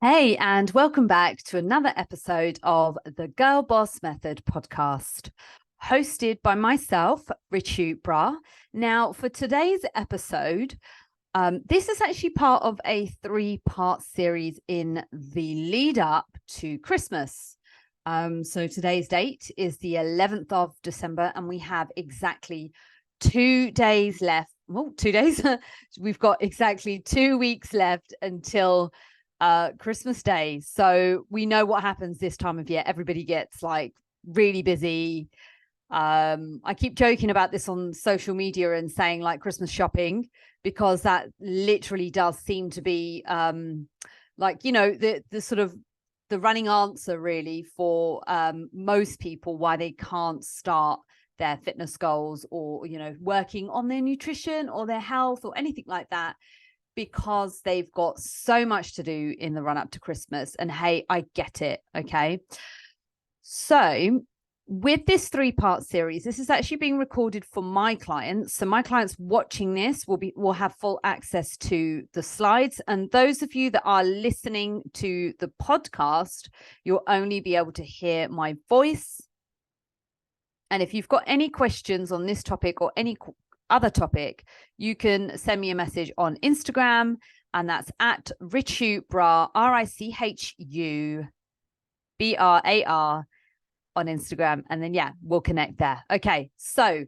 Hey, and welcome back to another episode of the Girl Boss Method podcast, hosted by myself, Richu Bra. Now, for today's episode, this is actually part of a three-part series in the lead up to Christmas. So today's date is the 11th of December, and we have exactly 2 days left. Well, 2 days. We've got exactly 2 weeks left until Christmas Day. So we know what happens this time of year. Everybody gets like really busy. I keep joking about this on social media and saying like Christmas shopping, because that literally does seem to be like, you know, the sort of the running answer really for most people why they can't start their fitness goals or, you know, working on their nutrition or their health or anything like that, because they've got so much to do in the run up to Christmas. And hey, I get it. Okay. So with this three-part series, this is actually being recorded for my clients. So my clients watching this will have full access to the slides. And those of you that are listening to the podcast, you'll only be able to hear my voice. And if you've got any questions on this topic or any other topic, you can send me a message on Instagram, and that's at Richu Bra, RICHU BRAR on Instagram. And then, yeah, we'll connect there. Okay. So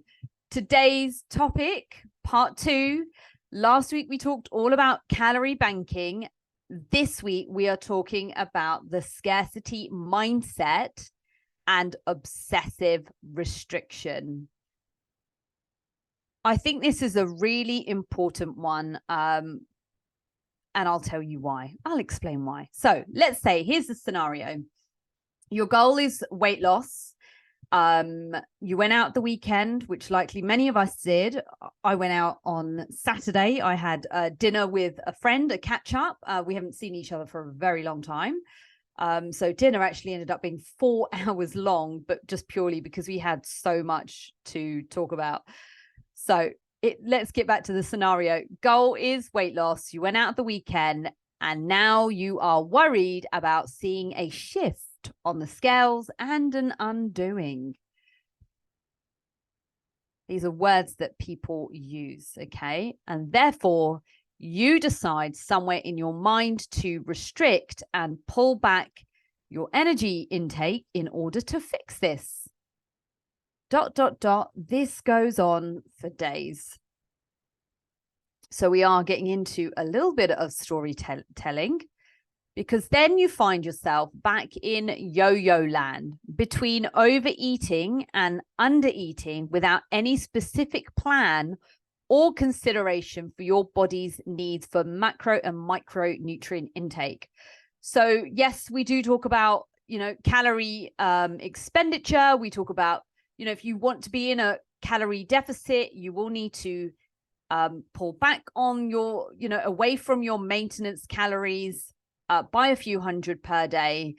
today's topic, part 2. Last week, we talked all about calorie banking. This week, we are talking about the scarcity mindset and obsessive restriction. I think this is a really important one. And I'll tell you why. I'll explain why. So let's say, here's the scenario. Your goal is weight loss. You went out the weekend, which likely many of us did. I went out on Saturday. I had dinner with a friend, a catch up. We haven't seen each other for a very long time. So dinner actually ended up being 4 hours long, but just purely because we had so much to talk about. So let's get back to the scenario. Goal is weight loss. You went out the weekend and now you are worried about seeing a shift on the scales and an undoing. These are words that people use, okay? And therefore, you decide somewhere in your mind to restrict and pull back your energy intake in order to fix this. ... This goes on for days. So we are getting into a little bit of storytelling, because then you find yourself back in yo-yo land between overeating and undereating without any specific plan or consideration for your body's needs for macro and micronutrient intake. So yes, we do talk about, you know, calorie expenditure. We talk about, you know, if you want to be in a calorie deficit, you will need to pull back on your, you know, away from your maintenance calories by a few hundred per day.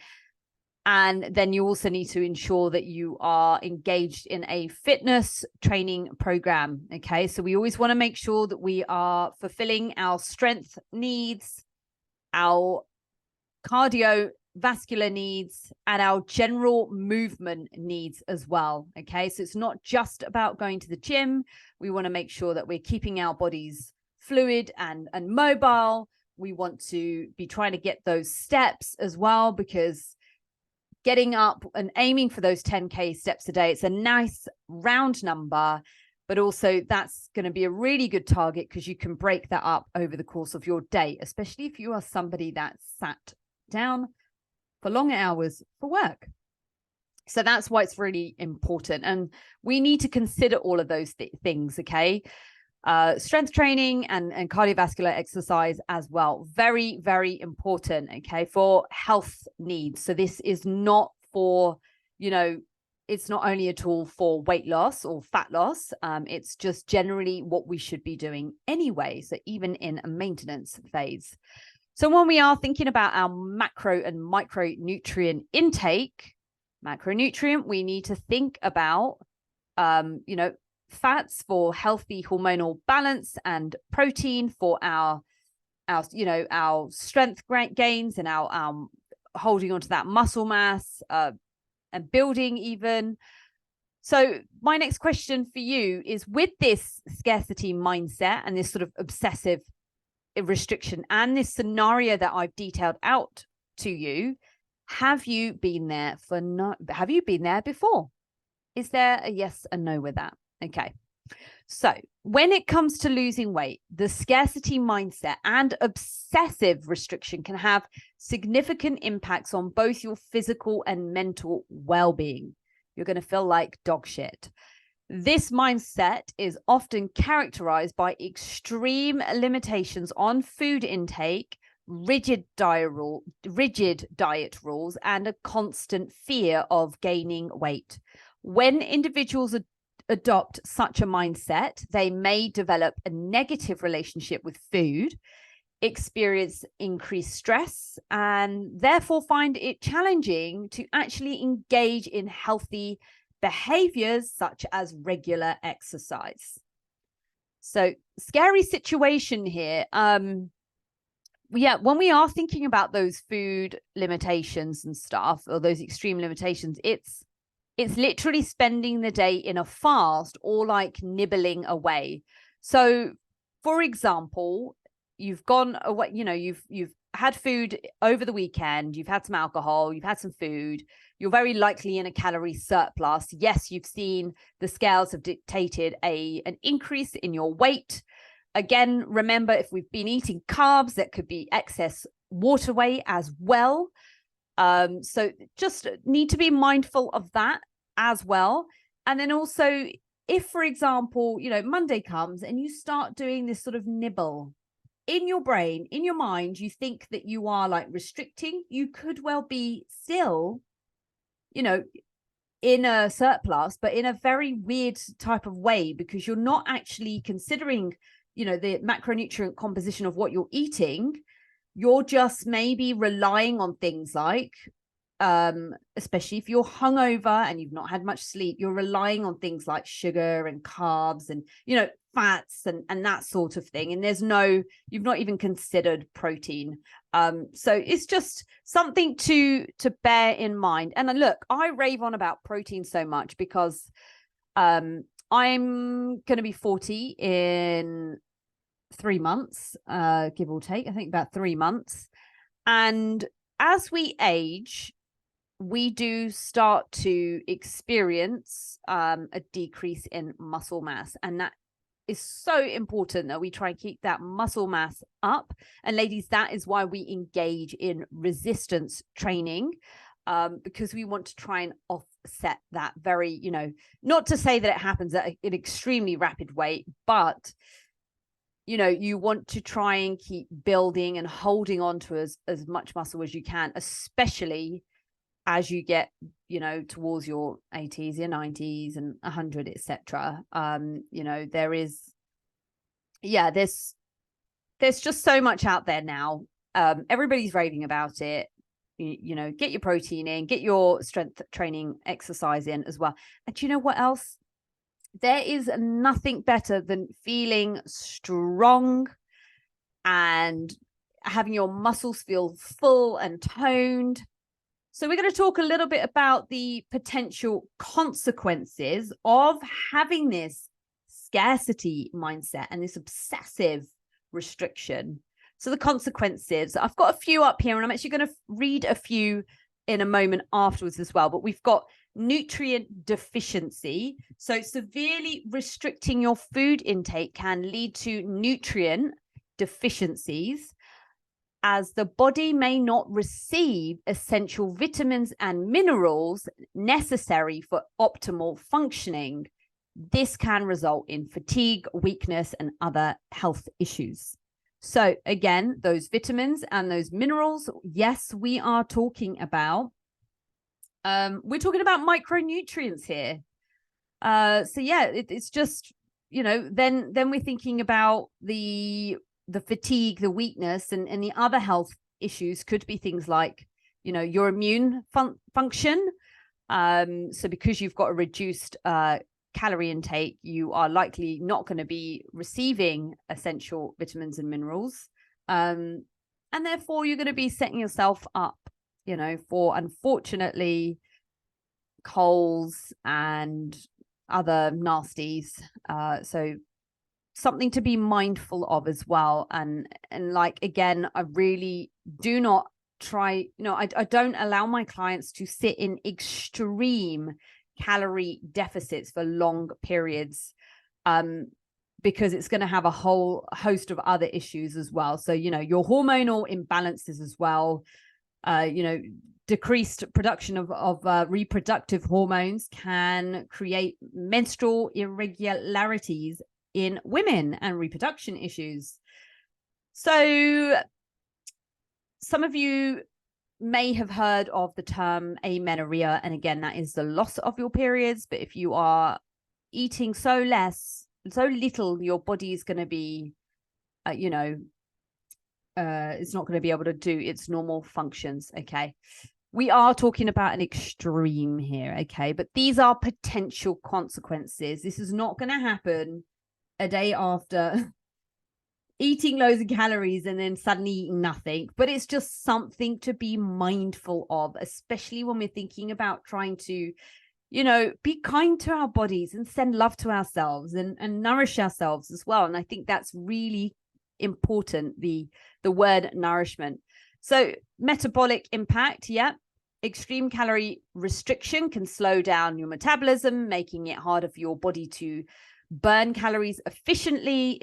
And then you also need to ensure that you are engaged in a fitness training program. Okay. So we always want to make sure that we are fulfilling our strength needs, our cardiovascular needs, and our general movement needs as well. Okay. So it's not just about going to the gym. We want to make sure that we're keeping our bodies fluid and mobile. We want to be trying to get those steps as well, because getting up and aiming for those 10K steps a day, it's a nice round number, but also that's going to be a really good target because you can break that up over the course of your day, especially if you are somebody that's sat down for long hours for work. So that's why it's really important. And we need to consider all of those things, okay? Strength training and cardiovascular exercise as well. Very, very important, okay, for health needs. So this is not for, you know, it's not only a tool for weight loss or fat loss. It's just generally what we should be doing anyway. So even in a maintenance phase. So when we are thinking about our macro and micronutrient intake, macronutrient, we need to think about, you know, fats for healthy hormonal balance and protein for our our strength gains and our holding on to that muscle mass and building even. So my next question for you is, with this scarcity mindset and this sort of obsessive restriction and this scenario that I've detailed out to you, have you been there before? Is there a yes and no with that? Okay. So when it comes to losing weight, the scarcity mindset and obsessive restriction can have significant impacts on both your physical and mental well-being. You're going to feel like dog shit. This mindset is often characterized by extreme limitations on food intake, rigid diet rules, and a constant fear of gaining weight. When individuals adopt such a mindset, they may develop a negative relationship with food, experience increased stress, and therefore find it challenging to actually engage in healthy behaviors such as regular exercise. So, scary situation here. When we are thinking about those food limitations and stuff, or those extreme limitations, it's literally spending the day in a fast or like nibbling away. So, for example, you've gone away, you've had food over the weekend, you've had some alcohol, you've had some food, you're very likely in a calorie surplus. Yes, you've seen the scales have dictated an increase in your weight. Again, remember, if we've been eating carbs, that could be excess water weight as well. So just need to be mindful of that as well. And then also, if, for example, Monday comes and you start doing this sort of nibble in your brain, in your mind, you think that you are like restricting, you could well be still, in a surplus, but in a very weird type of way, because you're not actually considering, the macronutrient composition of what you're eating. You're just maybe relying on things like, especially if you're hungover and you've not had much sleep, you're relying on things like sugar and carbs and, fats and that sort of thing. And you've not even considered protein. So it's just something to bear in mind. And look, I rave on about protein so much because I'm going to be 40 in 3 months, give or take, I think about 3 months. And as we age, we do start to experience a decrease in muscle mass. And that is so important that we try and keep that muscle mass up. And ladies, that is why we engage in resistance training, because we want to try and offset that very, not to say that it happens at an extremely rapid rate, but you want to try and keep building and holding on to as much muscle as you can, especially as you get, towards your 80s, your 90s and 100, etc. There's just so much out there now. Everybody's raving about it. Get your protein in, get your strength training exercise in as well. And do you know what else? There is nothing better than feeling strong and having your muscles feel full and toned. So we're going to talk a little bit about the potential consequences of having this scarcity mindset and this obsessive restriction. So the consequences, I've got a few up here, and I'm actually going to read a few in a moment afterwards as well. But we've got nutrient deficiency. So severely restricting your food intake can lead to nutrient deficiencies, as the body may not receive essential vitamins and minerals necessary for optimal functioning. This can result in fatigue, weakness, and other health issues. So again, those vitamins and those minerals, yes, we are talking about, we're talking about micronutrients here. So yeah, it's just, then we're thinking about the fatigue, the weakness, and the other health issues could be things like, your immune function. So because you've got a reduced calorie intake, you are likely not going to be receiving essential vitamins and minerals. And therefore you're going to be setting yourself up, for, unfortunately, colds and other nasties. So something to be mindful of as well. And like, again, I really do not try, I don't allow my clients to sit in extreme calorie deficits for long periods, because it's going to have a whole host of other issues as well. So, your hormonal imbalances as well, decreased production of reproductive hormones can create menstrual irregularities in women and reproduction issues. So some of you may have heard of the term amenorrhea, and again, that is the loss of your periods. But if you are eating so little, your body is going to be it's not going to be able to do its normal functions. Okay, we are talking about an extreme here. Okay, but these are potential consequences. This is not going to happen a day after eating loads of calories and then suddenly eating nothing, but it's just something to be mindful of, especially when we're thinking about trying to be kind to our bodies and send love to ourselves and nourish ourselves as well. And I think that's really important, the word nourishment. So metabolic impact, extreme calorie restriction can slow down your metabolism, making it harder for your body to burn calories efficiently.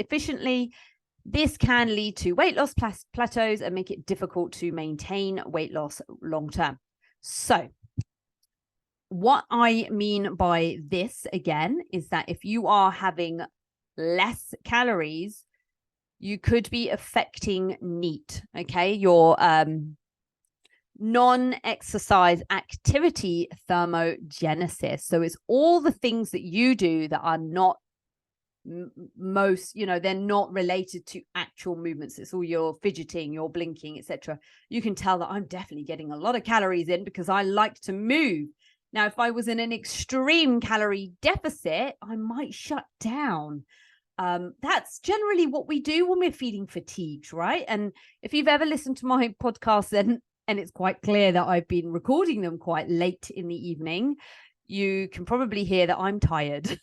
This can lead to weight loss plateaus and make it difficult to maintain weight loss long term. So what I mean by this, again, is that if you are having less calories, you could be affecting NEAT, okay, your non-exercise activity thermogenesis. So it's all the things that you do that are not they're not related to actual movements. It's all your fidgeting, your blinking, etc. You can tell that I'm definitely getting a lot of calories in because I like to move. Now, if I was in an extreme calorie deficit, I might shut down. That's generally what we do when we're feeling fatigued, right? And if you've ever listened to my podcast, then, and it's quite clear that I've been recording them quite late in the evening, you can probably hear that I'm tired.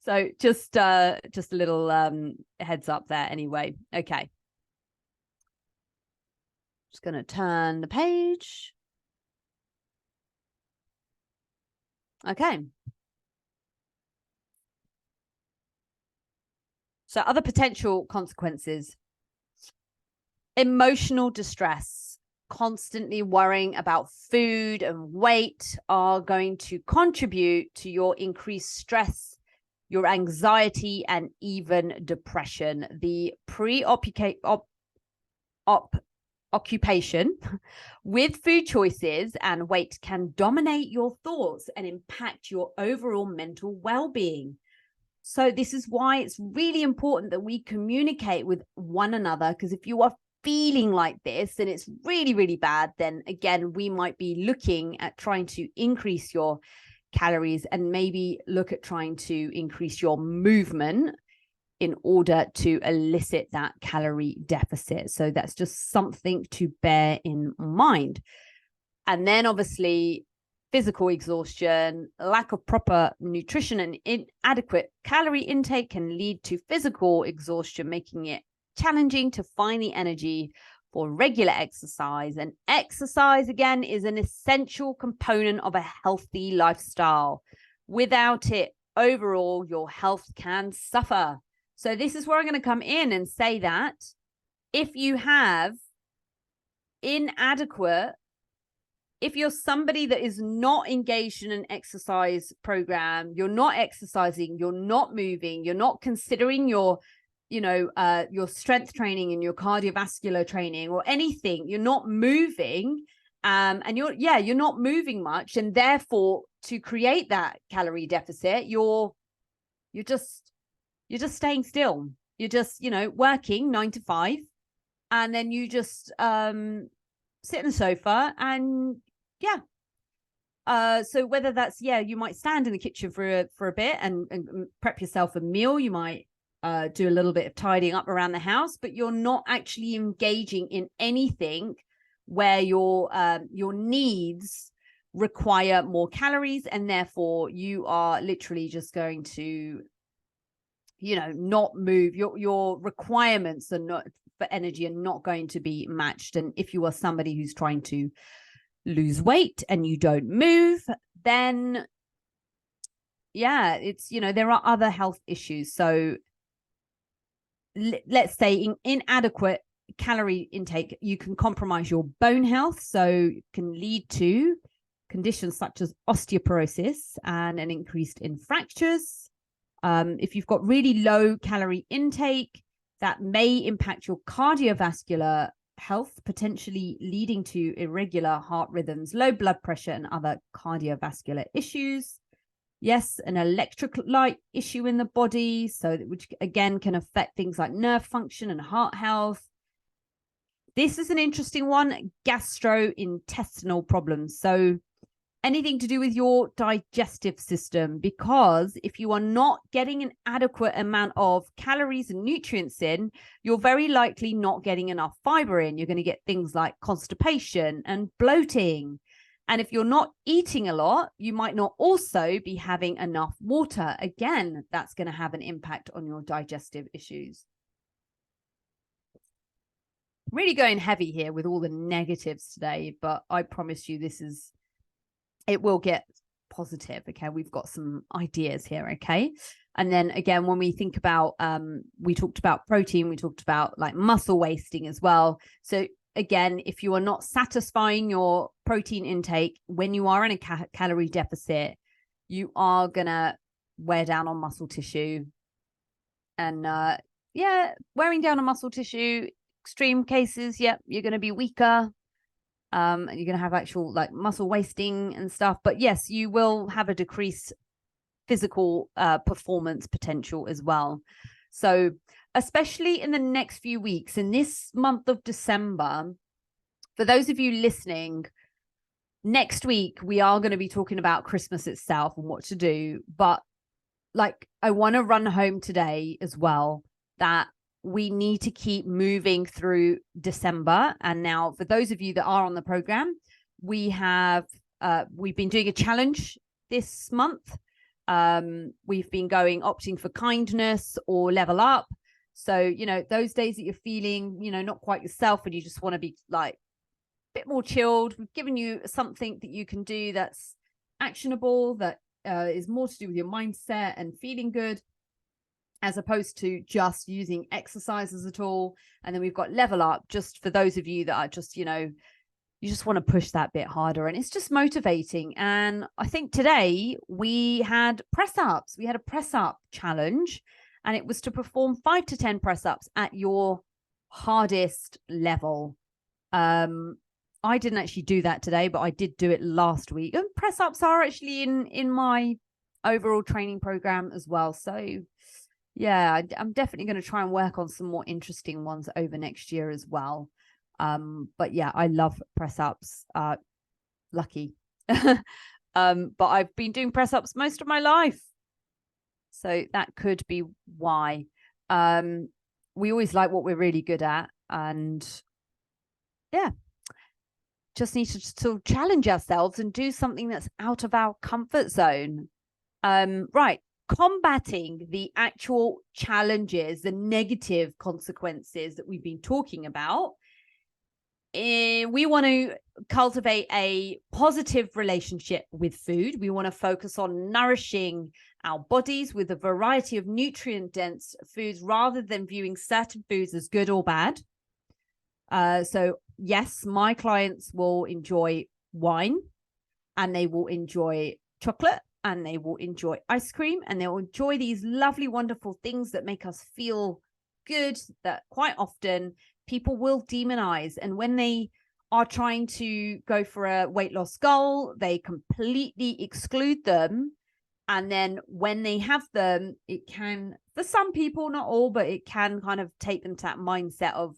So just a little heads up there anyway. Okay. Just going to turn the page. Okay. So other potential consequences: emotional distress. Constantly worrying about food and weight are going to contribute to your increased stress, your anxiety, and even depression. The occupation with food choices and weight can dominate your thoughts and impact your overall mental well-being. So this is why it's really important that we communicate with one another, because if you are feeling like this and it's really, really bad, then again, we might be looking at trying to increase your calories and maybe look at trying to increase your movement in order to elicit that calorie deficit. So that's just something to bear in mind. And then obviously physical exhaustion, lack of proper nutrition, and inadequate calorie intake can lead to physical exhaustion, making it challenging to find the energy for regular exercise. And exercise, again, is an essential component of a healthy lifestyle. Without it, overall, your health can suffer. So this is where I'm going to come in and say that if you have inadequate, if you're somebody that is not engaged in an exercise program, you're not exercising, you're not moving, you're not considering your strength training and your cardiovascular training or anything, you're not moving, and you're not moving much, and therefore to create that calorie deficit, you're just staying still. You're just working 9 to 5, and then you just sit on the sofa and so whether that's you might stand in the kitchen for a bit and prep yourself a meal, you might do a little bit of tidying up around the house, but you're not actually engaging in anything where your needs require more calories, and therefore you are literally just going to, not move. Your requirements are not for energy are not going to be matched. And if you are somebody who's trying to lose weight and you don't move, then it's, there are other health issues. So let's say inadequate calorie intake, you can compromise your bone health. So it can lead to conditions such as osteoporosis and an increase in fractures. If you've got really low calorie intake, that may impact your cardiovascular health, potentially leading to irregular heart rhythms, low blood pressure, and other cardiovascular issues. Yes, an electrolyte issue in the body, which again can affect things like nerve function and heart health. This is an interesting one, gastrointestinal problems. So anything to do with your digestive system, because if you are not getting an adequate amount of calories and nutrients in, you're very likely not getting enough fiber in. You're going to get things like constipation and bloating. And if you're not eating a lot, you might not also be having enough water. Again, that's going to have an impact on your digestive issues. Really going heavy here with all the negatives today, but I promise you it will get positive. Okay, we've got some ideas here. Okay, and then again, when we think about, we talked about protein, we talked about like muscle wasting as well. So again, if you are not satisfying your protein intake when you are in a calorie deficit, you are gonna wear down on muscle tissue, and wearing down on muscle tissue, extreme cases, you're going to be weaker. You're going to have actual like muscle wasting and stuff. But yes, you will have a decreased physical performance potential as well. So especially in the next few weeks, in this month of December, for those of you listening, next week we are going to be talking about Christmas itself and what to do. But like, I want to run home today as well that we need to keep moving through December. And now for those of you that are on the program, we've been doing a challenge this month. We've been opting for kindness or level up. So, those days that you're feeling, not quite yourself and you just want to be like a bit more chilled, we've given you something that you can do that's actionable, that is more to do with your mindset and feeling good, as opposed to just using exercises at all. And then we've got level up, just for those of you that are just, you just want to push that bit harder, and it's just motivating. And I think today we had press ups. We had a press up challenge, and it was to perform 5 to 10 press ups at your hardest level. I didn't actually do that today, but I did do it last week. And press ups are actually in my overall training program as well. So yeah, I'm definitely going to try and work on some more interesting ones over next year as well. But yeah, I love press ups. Lucky. But I've been doing press ups most of my life, so that could be why. We always like what we're really good at, and just need to sort of challenge ourselves and do something that's out of our comfort zone. Right. Combating the actual challenges, the negative consequences that we've been talking about. We want to cultivate a positive relationship with food. We want to focus on nourishing our bodies with a variety of nutrient-dense foods rather than viewing certain foods as good or bad. So yes, my clients will enjoy wine, and they will enjoy chocolate, and they will enjoy ice cream, and they'll enjoy these lovely, wonderful things that make us feel good, that quite often people will demonize. And when they are trying to go for a weight loss goal, they completely exclude them. And then when they have them, it can, for some people, not all, but it can kind of take them to that mindset of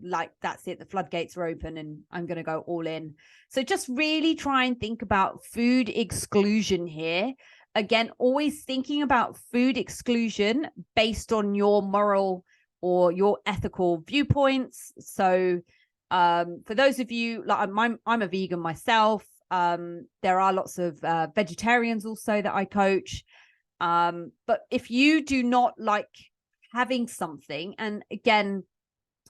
like, that's it, the floodgates are open and I'm going to go all in. So just really try and think about food exclusion here, again, always thinking about food exclusion based on your moral or your ethical viewpoints. So for those of you, like I'm a vegan myself. There are lots of vegetarians also that I coach. But if you do not like having something, and again,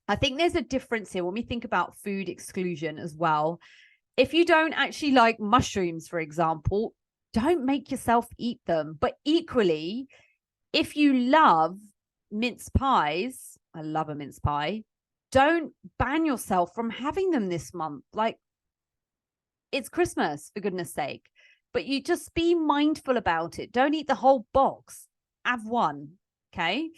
I think there's a difference here when we think about food exclusion as well. If you don't actually like mushrooms, for example, don't make yourself eat them. But equally, if you love mince pies, I love a mince pie, don't ban yourself from having them this month. Like, it's Christmas, for goodness sake. But you just be mindful about it. Don't eat the whole box. Have one, okay?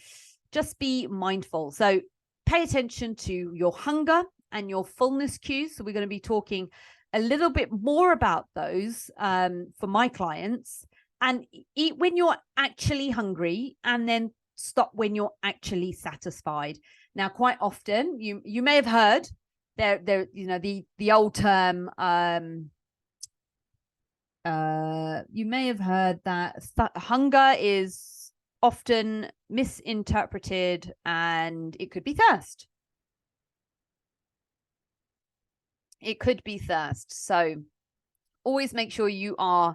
Just be mindful. So pay attention to your hunger and your fullness cues. So we're going to be talking a little bit more about those for my clients. And eat when you're actually hungry, and then stop when you're actually satisfied. Now, quite often, you may have heard the old term. You may have heard that hunger is often misinterpreted, and it could be thirst. It could be thirst. So always make sure you are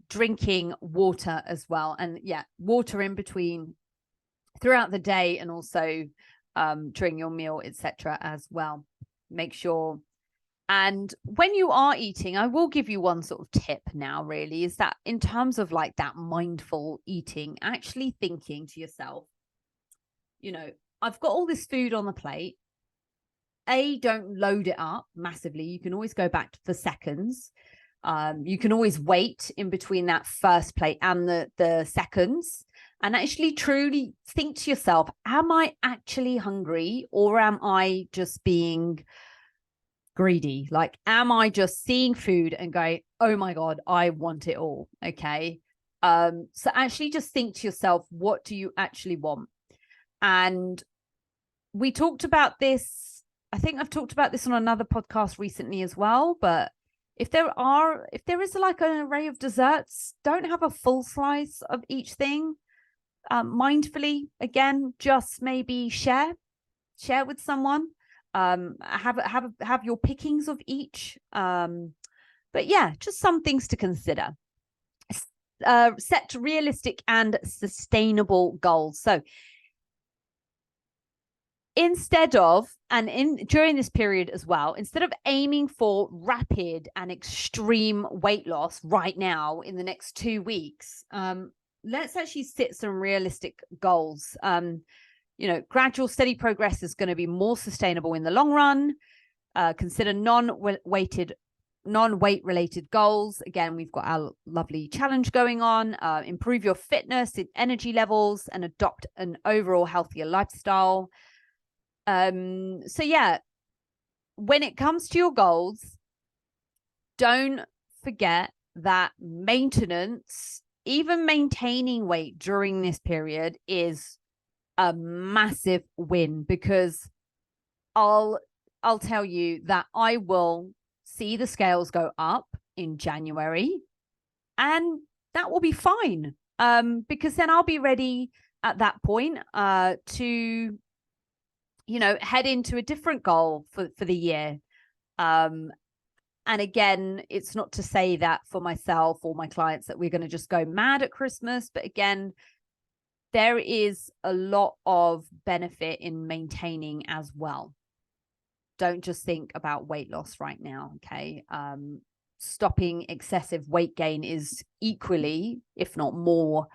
drinking water as well. And yeah, water in between throughout the day, and also during your meal, etc. as well. Make sure. And when you are eating, I will give you one sort of tip now, really, is that in terms of like that mindful eating, actually thinking to yourself, I've got all this food on the plate. Don't load it up massively. You can always go back for seconds. You can always wait in between that first plate and the seconds, and actually truly think to yourself, am I actually hungry, or am I just being greedy? Like, am I just seeing food and going, oh my God, I want it all? Okay. So actually just think to yourself, what do you actually want? And we talked about this. I think I've talked about this on another podcast recently as well, but if there is like an array of desserts, don't have a full slice of each thing. Mindfully, again, just maybe share with someone. Have your pickings of each. But yeah, just some things to consider. Set realistic and sustainable goals. So during this period as well, instead of aiming for rapid and extreme weight loss right now in the next 2 weeks, let's actually set some realistic goals. Gradual, steady progress is going to be more sustainable in the long run. Consider non-weight related goals. Again, we've got our lovely challenge going on. Improve your fitness and energy levels, and adopt an overall healthier lifestyle. So yeah, when it comes to your goals, don't forget that maintenance, even maintaining weight during this period, is a massive win, because I'll tell you that I will see the scales go up in January, and that will be fine, because then I'll be ready at that point to head into a different goal for the year. And again, it's not to say that for myself or my clients that we're going to just go mad at Christmas, but again, there is a lot of benefit in maintaining as well. Don't just think about weight loss right now, okay? Stopping excessive weight gain is equally, if not more,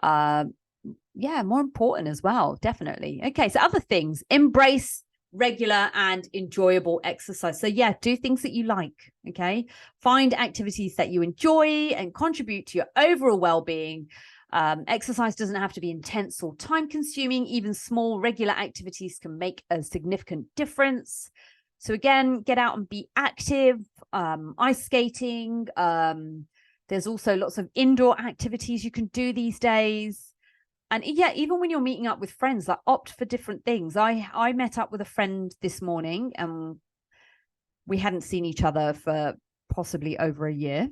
more important as well, definitely. Okay, so other things: embrace regular and enjoyable exercise. So yeah, do things that you like, okay? Find activities that you enjoy and contribute to your overall well-being. Exercise doesn't have to be intense or time-consuming. Even small, regular activities can make a significant difference. So again, get out and be active. Ice skating. There's also lots of indoor activities you can do these days. And yeah, even when you're meeting up with friends, like, opt for different things. I met up with a friend this morning, and we hadn't seen each other for possibly over a year.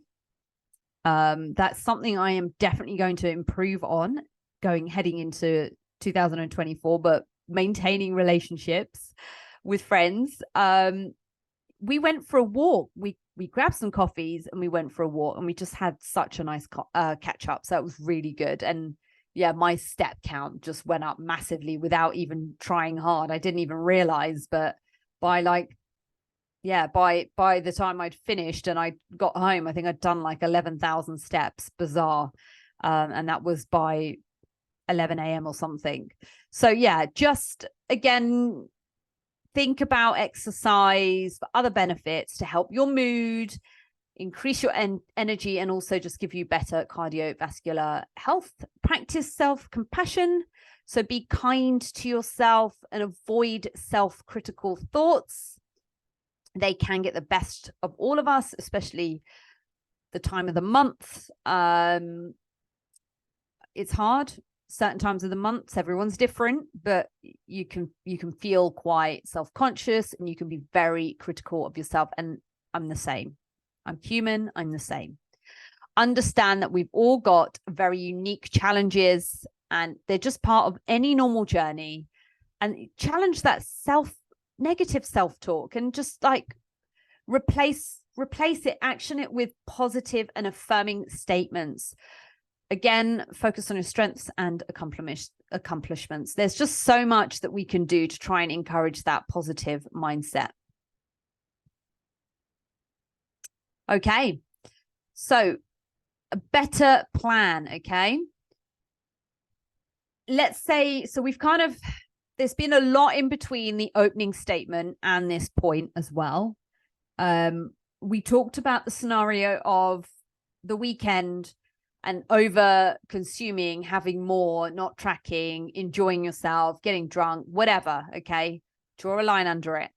That's something I am definitely going to improve on heading into 2024, but maintaining relationships with friends. We went for a walk. We grabbed some coffees and we went for a walk, and we just had such a nice catch up. So it was really good. And yeah, my step count just went up massively without even trying hard. I didn't even realize, but by the time I'd finished and I got home, I think I'd done like 11,000 steps. Bizarre. And that was by 11 a.m. or something. So yeah, just again, think about exercise for other benefits to help your mood, increase your energy, and also just give you better cardiovascular health. Practice self-compassion. So be kind to yourself and avoid self-critical thoughts. They can get the best of all of us, especially the time of the month. It's hard. Certain times of the months, everyone's different, but you can feel quite self-conscious and you can be very critical of yourself. And I'm the same. I'm human. I'm the same. Understand that we've all got very unique challenges, and they're just part of any normal journey. And challenge that negative self-talk and just like replace it, action it with positive and affirming statements. Again, focus on your strengths and accomplishments. There's just so much that we can do to try and encourage that positive mindset. Okay, so a better plan, okay? Let's say, so there's been a lot in between the opening statement and this point as well. We talked about the scenario of the weekend and over consuming, having more, not tracking, enjoying yourself, getting drunk, whatever. Okay. Draw a line under it.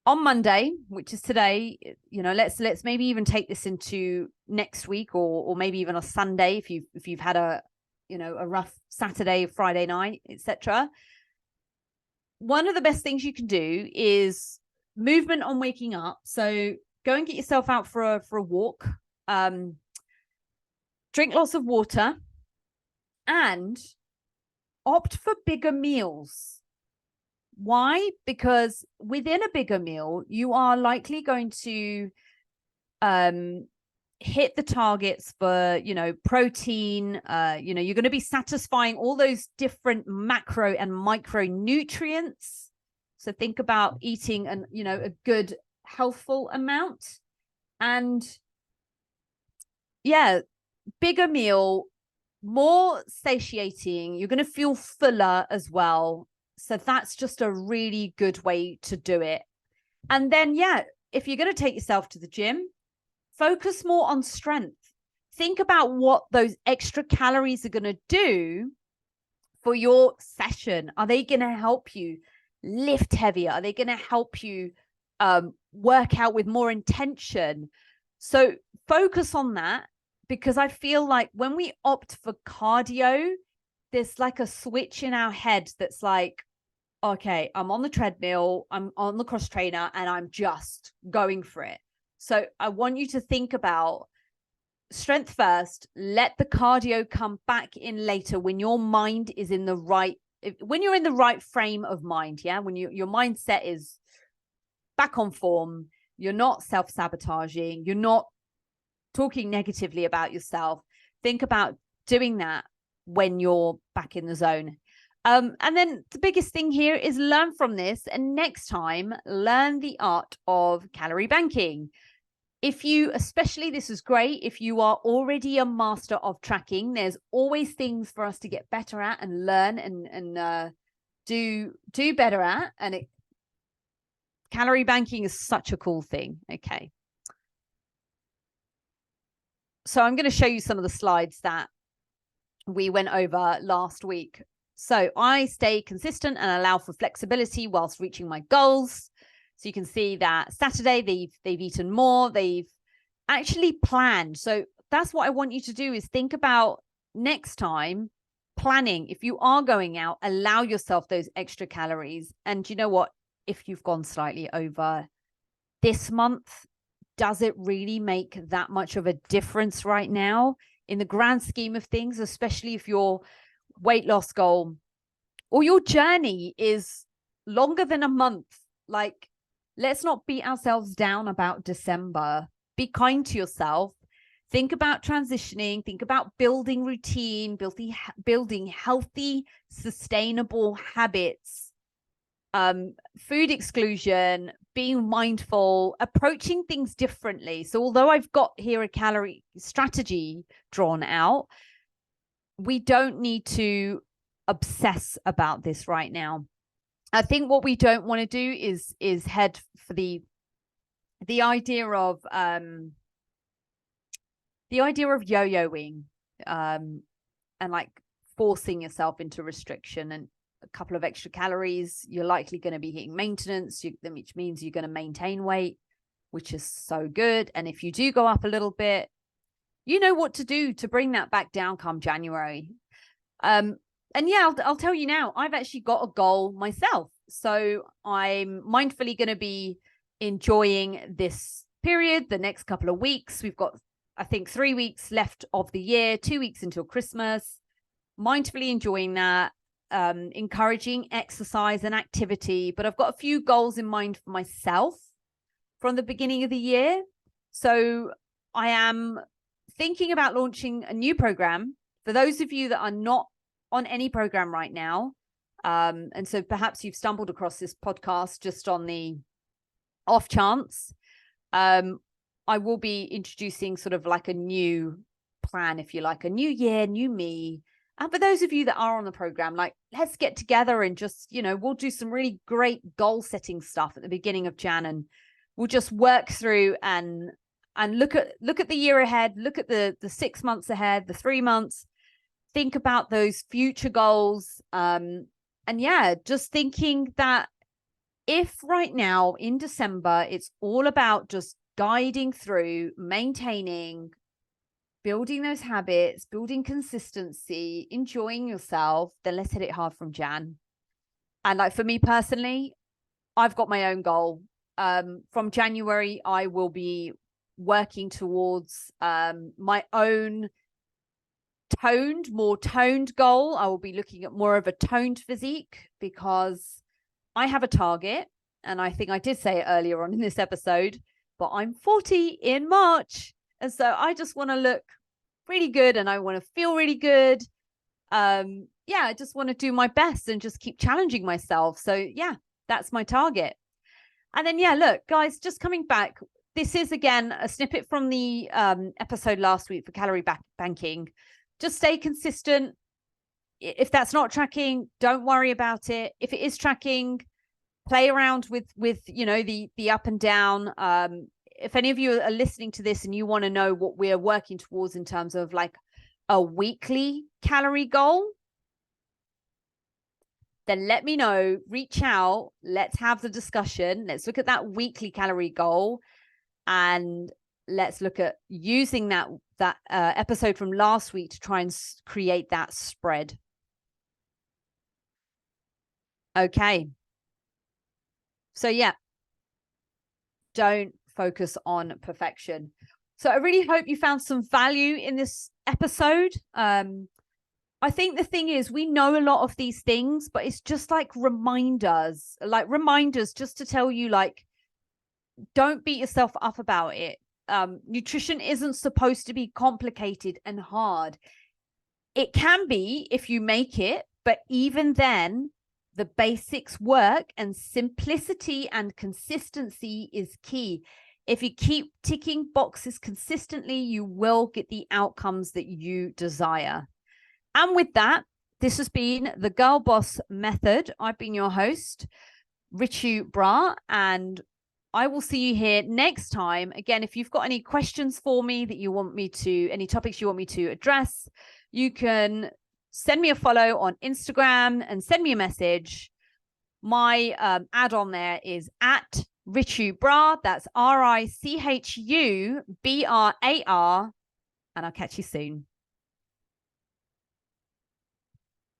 On Monday, which is today, let's maybe even take this into next week, or maybe even a Sunday if you've had a rough Saturday, Friday night, etc. One of the best things you can do is movement on waking up. So go and get yourself out for a walk. Drink lots of water and opt for bigger meals. Why? Because within a bigger meal, you are likely going to hit the targets for, protein. You're going to be satisfying all those different macro and micronutrients. So think about eating a good, healthful amount. And yeah, bigger meal, more satiating. You're going to feel fuller as well. So that's just a really good way to do it. And then, yeah, if you're going to take yourself to the gym, focus more on strength. Think about what those extra calories are going to do for your session. Are they going to help you lift heavier? Are they going to help you work out with more intention? So focus on that, because I feel like when we opt for cardio, there's like a switch in our head that's like, okay, I'm on the treadmill, I'm on the cross trainer, and I'm just going for it. So I want you to think about strength first, let the cardio come back in later when your mind is in the right, when you're in the right frame of mind. Yeah. When your mindset is back on form, you're not self-sabotaging, you're not talking negatively about yourself. Think about doing that when you're back in the zone. And then the biggest thing here is learn from this. And next time, learn the art of calorie banking. Especially this is great if you are already a master of tracking. There's always things for us to get better at and learn and do better at. And calorie banking is such a cool thing. Okay. So I'm going to show you some of the slides that we went over last week. So I stay consistent and allow for flexibility whilst reaching my goals. So you can see that Saturday they've eaten more, they've actually planned. So that's what I want you to do, is think about next time planning. If you are going out, allow yourself those extra calories. And you know what? If you've gone slightly over this month, does it really make that much of a difference right now in the grand scheme of things, especially if your weight loss goal or your journey is longer than a month? Like, let's not beat ourselves down about December. Be kind to yourself. Think about transitioning. Think about building routine, building healthy, sustainable habits, food exclusion, being mindful, approaching things differently. So although I've got here a calorie strategy drawn out, we don't need to obsess about this right now. I think what we don't want to do is head for the idea of yo-yoing and like forcing yourself into restriction, and a couple of extra calories, you're likely going to be hitting maintenance, which means you're going to maintain weight, which is so good. And if you do go up a little bit, you know what to do to bring that back down come January. And yeah, I'll tell you now, I've actually got a goal myself. So I'm mindfully going to be enjoying this period, the next couple of weeks. We've got, I think, 3 weeks left of the year, 2 weeks until Christmas. Mindfully enjoying that, encouraging exercise and activity. But I've got a few goals in mind for myself from the beginning of the year. So I am thinking about launching a new program for those of you that are not on any program right now. And so perhaps you've stumbled across this podcast just on the off chance. I will be introducing sort of like a new plan, if you like, a new year, new me. And for those of you that are on the program, like, let's get together and just, we'll do some really great goal setting stuff at the beginning of Jan, and we'll just work through and look at the year ahead, look at the 6 months ahead, the 3 months, think about those future goals. And yeah, just thinking that if right now in December, it's all about just guiding through, maintaining, building those habits, building consistency, enjoying yourself, then let's hit it hard from Jan. And like for me personally, I've got my own goal. From January, I will be working towards my own more toned goal. I will be looking at more of a toned physique because I have a target. And I think I did say it earlier on in this episode, but I'm 40 in March. And so I just want to look really good and I want to feel really good. Yeah, I just want to do my best and just keep challenging myself. So yeah, that's my target. And then, yeah, look, guys, just coming back. This is, again, a snippet from the episode last week for calorie banking. Just stay consistent. If that's not tracking, don't worry about it. If it is tracking, play around with the up and down. If any of you are listening to this and you want to know what we're working towards in terms of like a weekly calorie goal, then let me know, reach out, let's have the discussion. Let's look at that weekly calorie goal and let's look at using that episode from last week to try and create that spread. Okay. So yeah, don't focus on perfection. So I really hope you found some value in this episode. I think the thing is, we know a lot of these things, but it's just like reminders just to tell you, like, don't beat yourself up about it. Nutrition isn't supposed to be complicated and hard. It can be if you make it, but even then, the basics work, and simplicity and consistency is key. If you keep ticking boxes consistently, you will get the outcomes that you desire. And with that, this has been the Girl Boss Method. I've been your host, Richu Bra, and I will see you here next time. Again, if you've got any questions for me that you want me to, any topics you want me to address, you can send me a follow on Instagram and send me a message. My ad on there is at Richu Bra. That's RICHUBRAR. And I'll catch you soon.